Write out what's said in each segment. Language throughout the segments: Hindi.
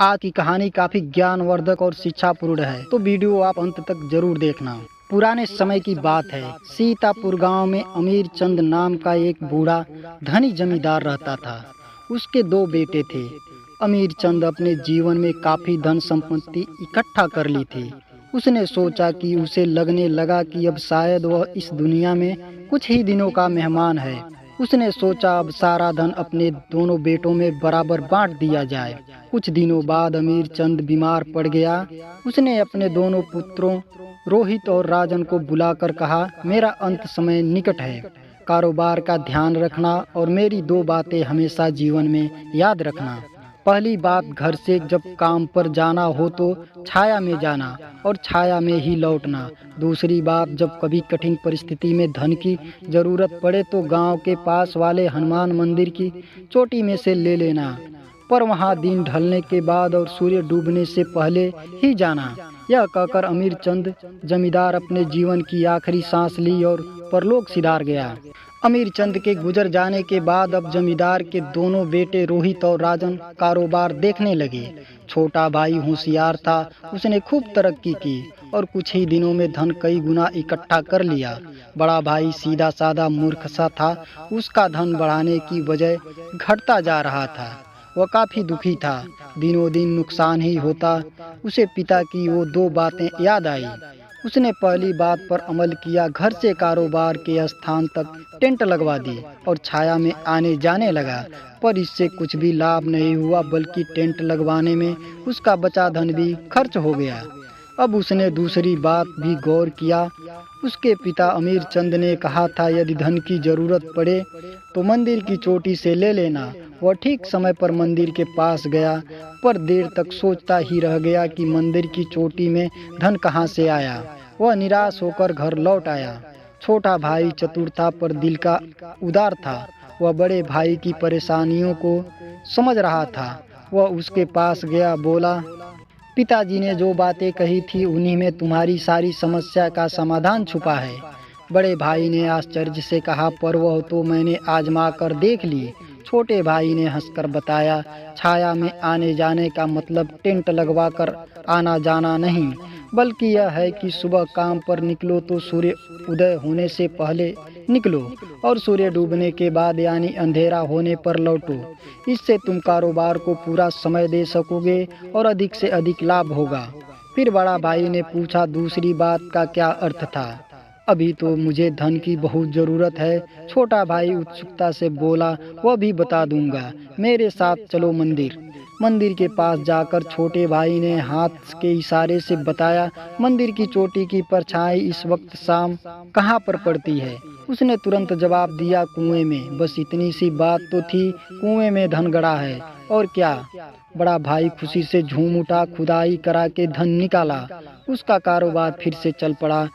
आज की कहानी काफी ज्ञानवर्धक और शिक्षापूर्ण है, तो वीडियो आप अंत तक जरूर देखना। पुराने समय की बात है। सीतापुर गांव में अमीर चंद नाम का एक बूढ़ा धनी जमींदार रहता था। उसके दो बेटे थे। अमीर चंद अपने जीवन में काफी धन संपत्ति इकट्ठा कर ली थी। उसने सोचा कि उसे लगने लगा कि अब शायद वह इस दुनिया में कुछ ही दिनों का मेहमान है। उसने सोचा अब सारा धन अपने दोनों बेटों में बराबर बांट दिया जाए। कुछ दिनों बाद अमीर चंद बीमार पड़ गया। उसने अपने दोनों पुत्रों रोहित और राजन को बुलाकर कहा, मेरा अंत समय निकट है। कारोबार का ध्यान रखना और मेरी दो बातें हमेशा जीवन में याद रखना। पहली बात, घर से जब काम पर जाना हो तो छाया में जाना और छाया में ही लौटना। दूसरी बात, जब कभी कठिन परिस्थिति में धन की जरूरत पड़े तो गांव के पास वाले हनुमान मंदिर की चोटी में से ले लेना, पर वहां दिन ढलने के बाद और सूर्य डूबने से पहले ही जाना। यह कहकर अमीर चंद जमींदार अपने जीवन की आखिरी सांस ली और परलोक सिधार गया। अमीर चंद के गुजर जाने के बाद अब जमींदार के दोनों बेटे रोहित और राजन कारोबार देखने लगे। छोटा भाई होशियार था। उसने खूब तरक्की की और कुछ ही दिनों में धन कई गुना इकट्ठा कर लिया। बड़ा भाई सीधा साधा मूर्ख सा था। उसका धन बढ़ाने की बजाय घटता जा रहा था। वह काफी दुखी था। दिनों दिन नुकसान ही होता। उसे पिता की वो दो बातें याद आई। उसने पहली बात पर अमल किया। घर से कारोबार के स्थान तक टेंट लगवा दी और छाया में आने जाने लगा, पर इससे कुछ भी लाभ नहीं हुआ, बल्कि टेंट लगवाने में उसका बचा धन भी खर्च हो गया। अब उसने दूसरी बात भी गौर किया। उसके पिता अमीर चंद ने कहा था, यदि धन की जरूरत पड़े तो मंदिर की चोटी से ले लेना। वह ठीक समय पर मंदिर के पास गया, पर देर तक सोचता ही रह गया कि मंदिर की चोटी में धन कहाँ से आया। वह निराश होकर घर लौट आया। छोटा भाई चतुर था, पर दिल का उदार था। वह बड़े भाई की परेशानियों को समझ रहा था। वह उसके पास गया, बोला, पिताजी ने जो बातें कही थी उन्हीं में तुम्हारी सारी समस्या का समाधान छुपा है। बड़े भाई ने आश्चर्य से कहा, पर वह तो मैंने आजमा कर देख ली। छोटे भाई ने हंसकर बताया, छाया में आने जाने का मतलब टेंट लगवा कर आना जाना नहीं, बल्कि यह है कि सुबह काम पर निकलो तो सूर्य उदय होने से पहले निकलो और सूर्य डूबने के बाद यानी अंधेरा होने पर लौटो। इससे तुम कारोबार को पूरा समय दे सकोगे और अधिक से अधिक लाभ होगा। फिर बड़ा भाई ने पूछा, दूसरी बात का क्या अर्थ था? अभी तो मुझे धन की बहुत जरूरत है। छोटा भाई उत्सुकता से बोला, वह भी बता दूंगा, मेरे साथ चलो मंदिर। मंदिर के पास जाकर छोटे भाई ने हाथ के इशारे से बताया, मंदिर की चोटी की परछाई इस वक्त शाम कहाँ पर पड़ती है? उसने तुरंत जवाब दिया, कुएं में। बस इतनी सी बात तो थी, कुएं में धन गड़ा है और क्या। बड़ा भाई खुशी से झूम उठा। खुदाई करा के धन निकाला। उसका कारोबार फिर से चल पड़ा।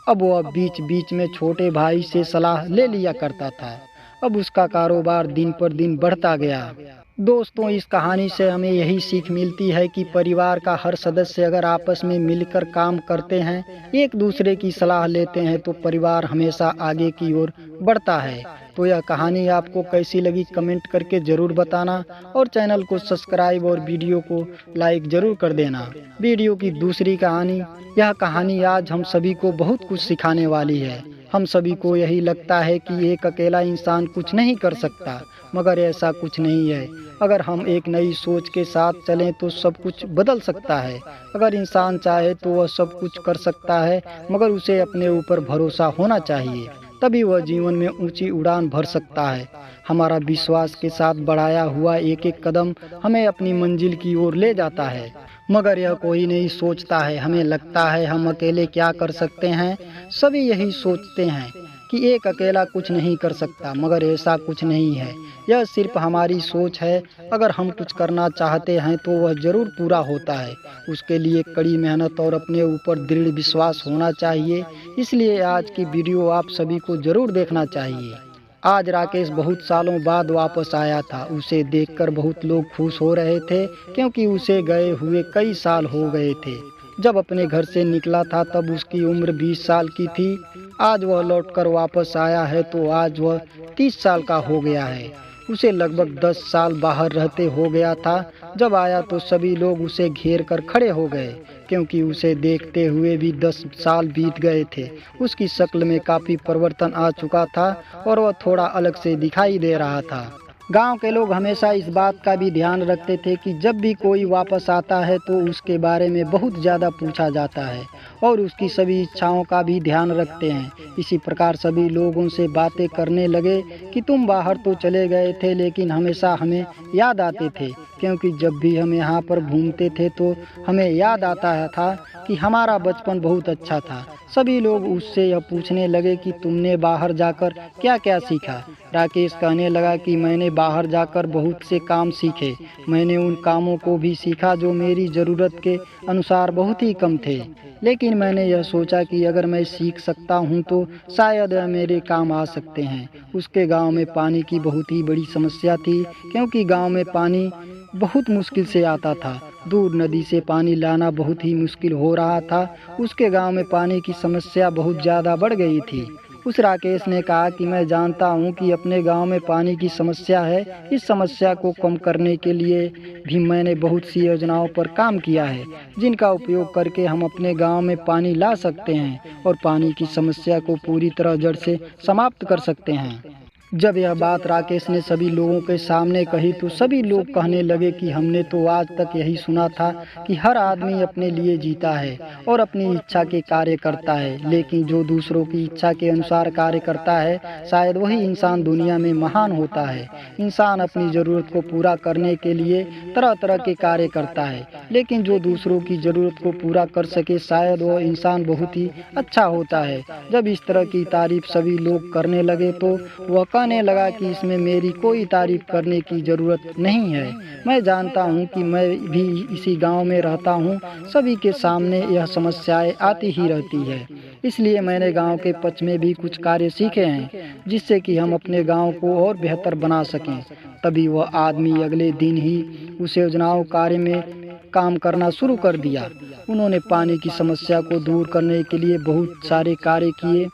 अब वह बीच बीच में छोटे भाई से सलाह ले लिया करता था। अब उसका कारोबार दिन पर दिन बढ़ता गया। दोस्तों, इस कहानी से हमें यही सीख मिलती है कि परिवार का हर सदस्य अगर आपस में मिलकर काम करते हैं, एक दूसरे की सलाह लेते हैं, तो परिवार हमेशा आगे की ओर बढ़ता है। तो यह कहानी आपको कैसी लगी कमेंट करके ज़रूर बताना और चैनल को सब्सक्राइब और वीडियो को लाइक ज़रूर कर देना। वीडियो की दूसरी कहानी, यह कहानी आज हम सभी को बहुत कुछ सिखाने वाली है। हम सभी को यही लगता है कि एक अकेला इंसान कुछ नहीं कर सकता, मगर ऐसा कुछ नहीं है। अगर हम एक नई सोच के साथ चलें तो सब कुछ बदल सकता है। अगर इंसान चाहे तो वह सब कुछ कर सकता है, मगर उसे अपने ऊपर भरोसा होना चाहिए, तभी वह जीवन में ऊंची उड़ान भर सकता है। हमारा विश्वास के साथ बढ़ाया हुआ एक एक कदम हमें अपनी मंजिल की ओर ले जाता है, मगर यह कोई नहीं सोचता है। हमें लगता है हम अकेले क्या कर सकते हैं। सभी यही सोचते हैं कि एक अकेला कुछ नहीं कर सकता, मगर ऐसा कुछ नहीं है। यह सिर्फ हमारी सोच है। अगर हम कुछ करना चाहते हैं तो वह जरूर पूरा होता है। उसके लिए कड़ी मेहनत और अपने ऊपर दृढ़ विश्वास होना चाहिए। इसलिए आज की वीडियो आप सभी को जरूर देखना चाहिए। आज राकेश बहुत सालों बाद वापस आया था। उसे देखकर बहुत लोग खुश हो रहे थे, क्योंकि उसे गए हुए कई साल हो गए थे। जब अपने घर से निकला था तब उसकी उम्र 20 साल की थी। आज वह लौटकर वापस आया है तो आज वह 30 साल का हो गया है। उसे लगभग 10 साल बाहर रहते हो गया था। जब आया तो सभी लोग उसे घेर कर खड़े हो गए, क्योंकि उसे देखते हुए भी 10 साल बीत गए थे। उसकी शक्ल में काफ़ी परिवर्तन आ चुका था और वह थोड़ा अलग से दिखाई दे रहा था। गांव के लोग हमेशा इस बात का भी ध्यान रखते थे कि जब भी कोई वापस आता है तो उसके बारे में बहुत ज़्यादा पूछा जाता है और उसकी सभी इच्छाओं का भी ध्यान रखते हैं। इसी प्रकार सभी लोगों से बातें करने लगे कि तुम बाहर तो चले गए थे लेकिन हमेशा हमें याद आते थे, क्योंकि जब भी हम यहाँ पर घूमते थे तो हमें याद आता था कि हमारा बचपन बहुत अच्छा था। सभी लोग उससे यह पूछने लगे कि तुमने बाहर जाकर क्या क्या सीखा। राकेश कहने लगा कि मैंने बाहर जाकर बहुत से काम सीखे। मैंने उन कामों को भी सीखा जो मेरी ज़रूरत के अनुसार बहुत ही कम थे, लेकिन मैंने यह सोचा कि अगर मैं सीख सकता हूँ तो शायद यह मेरे काम आ सकते हैं। उसके गांव में पानी की बहुत ही बड़ी समस्या थी, क्योंकि गांव में पानी बहुत मुश्किल से आता था। दूर नदी से पानी लाना बहुत ही मुश्किल हो रहा था। उसके गांव में पानी की समस्या बहुत ज़्यादा बढ़ गई थी। उस राकेश ने कहा कि मैं जानता हूं कि अपने गांव में पानी की समस्या है। इस समस्या को कम करने के लिए भी मैंने बहुत सी योजनाओं पर काम किया है, जिनका उपयोग करके हम अपने गांव में पानी ला सकते हैं और पानी की समस्या को पूरी तरह जड़ से समाप्त कर सकते हैं। जब यह बात राकेश ने सभी लोगों के सामने कही तो सभी लोग कहने लगे कि हमने तो आज तक यही सुना था कि हर आदमी अपने लिए जीता है और अपनी इच्छा के कार्य करता है, लेकिन जो दूसरों की इच्छा के अनुसार कार्य करता है शायद वही इंसान दुनिया में महान होता है। इंसान अपनी ज़रूरत को पूरा करने के लिए तरह तरह के कार्य करता है, लेकिन जो दूसरों की ज़रूरत को पूरा कर सके शायद वह इंसान बहुत ही अच्छा होता है। जब इस तरह की तारीफ सभी लोग करने लगे तो वह कहने लगा कि इसमें मेरी कोई तारीफ करने की ज़रूरत नहीं है। मैं जानता हूँ कि मैं भी इसी गांव में रहता हूँ। सभी के सामने यह समस्याएं आती ही रहती है, इसलिए मैंने गांव के पक्ष में भी कुछ कार्य सीखे हैं जिससे कि हम अपने गांव को और बेहतर बना सकें। तभी वह आदमी अगले दिन ही उस योजनाओं कार्य में काम करना शुरू कर दिया। उन्होंने पानी की समस्या को दूर करने के लिए बहुत सारे कार्य किए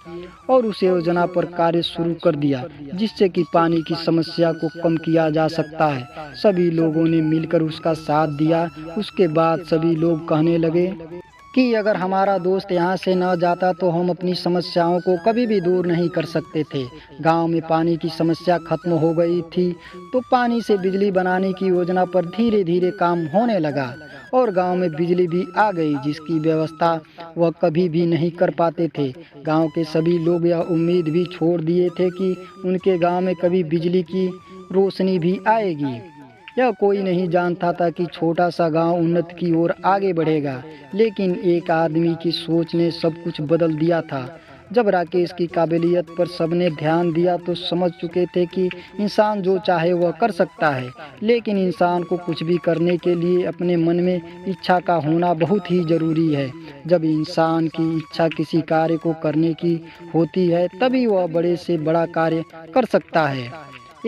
और उस योजना पर कार्य शुरू कर दिया, जिससे कि पानी की समस्या को कम किया जा सकता है। सभी लोगों ने मिलकर उसका साथ दिया। उसके बाद सभी लोग कहने लगे कि अगर हमारा दोस्त यहाँ से न जाता तो हम अपनी समस्याओं को कभी भी दूर नहीं कर सकते थे। गांव में पानी की समस्या खत्म हो गई थी तो पानी से बिजली बनाने की योजना पर धीरे धीरे काम होने लगा और गांव में बिजली भी आ गई, जिसकी व्यवस्था वह कभी भी नहीं कर पाते थे। गांव के सभी लोग यह उम्मीद भी छोड़ दिए थे कि उनके गांव में कभी बिजली की रोशनी भी आएगी। यह कोई नहीं जानता था कि छोटा सा गांव उन्नति की ओर आगे बढ़ेगा, लेकिन एक आदमी की सोच ने सब कुछ बदल दिया था। जब राकेश की काबिलियत पर सबने ध्यान दिया तो समझ चुके थे कि इंसान जो चाहे वह कर सकता है, लेकिन इंसान को कुछ भी करने के लिए अपने मन में इच्छा का होना बहुत ही ज़रूरी है। जब इंसान की इच्छा किसी कार्य को करने की होती है तभी वह बड़े से बड़ा कार्य कर सकता है।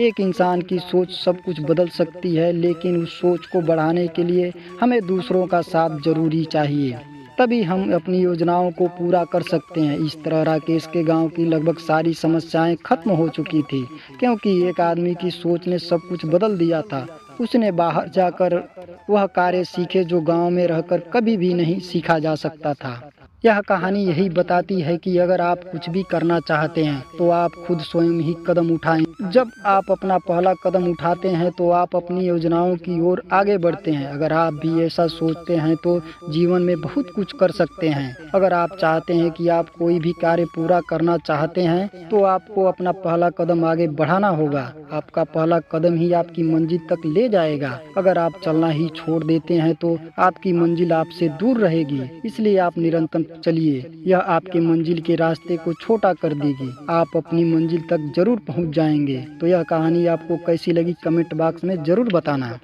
एक इंसान की सोच सब कुछ बदल सकती है, लेकिन उस सोच को बढ़ाने के लिए हमें दूसरों का साथ जरूरी चाहिए, तभी हम अपनी योजनाओं को पूरा कर सकते हैं। इस तरह राकेश के गांव की लगभग सारी समस्याएं खत्म हो चुकी थी, क्योंकि एक आदमी की सोच ने सब कुछ बदल दिया था। उसने बाहर जाकर वह कार्य सीखे जो गांव में रहकर कभी भी नहीं सीखा जा सकता था। यह कहानी यही बताती है कि अगर आप कुछ भी करना चाहते हैं तो आप खुद स्वयं ही कदम उठाएं। जब आप अपना पहला कदम उठाते हैं तो आप अपनी योजनाओं की ओर आगे बढ़ते हैं। अगर आप भी ऐसा सोचते हैं तो जीवन में बहुत कुछ कर सकते हैं। अगर आप चाहते हैं कि आप कोई भी कार्य पूरा करना चाहते हैं तो आपको अपना पहला कदम आगे बढ़ाना होगा। आपका पहला कदम ही आपकी मंजिल तक ले जाएगा। अगर आप चलना ही छोड़ देते हैं तो आपकी मंजिल आपसे दूर रहेगी। इसलिए आप निरंतर चलिए, यह आपके मंजिल के रास्ते को छोटा कर देगी। आप अपनी मंजिल तक जरूर पहुंच जाएंगे। तो यह कहानी आपको कैसी लगी कमेंट बॉक्स में जरूर बताना।